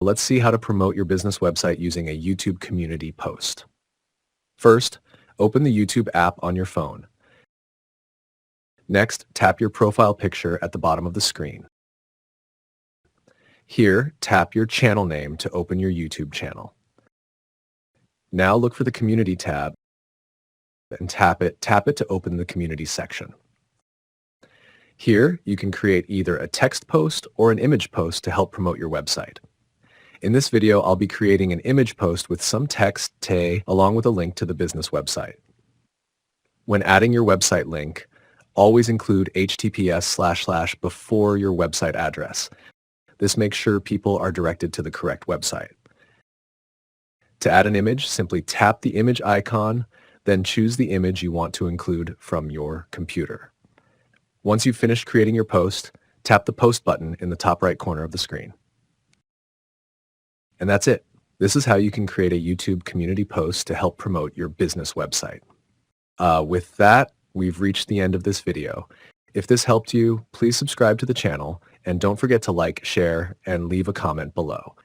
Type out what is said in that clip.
Let's see how to promote your business website using a YouTube community post. First, open the YouTube app on your phone. Next, tap your profile picture at the bottom of the screen. Here, tap your channel name to open your YouTube channel. Now look for the Community tab and tap it to open the Community section. Here, you can create either a text post or an image post to help promote your website. In this video, I'll be creating an image post with some text, along with a link to the business website. When adding your website link, always include https:// before your website address. This makes sure people are directed to the correct website. To add an image, simply tap the image icon, then choose the image you want to include from your computer. Once you've finished creating your post, tap the Post button in the top right corner of the screen. And that's it. This is how you can create a YouTube community post to help promote your business website. With that, we've reached the end of this video. If this helped you, please subscribe to the channel and don't forget to like, share, and leave a comment below.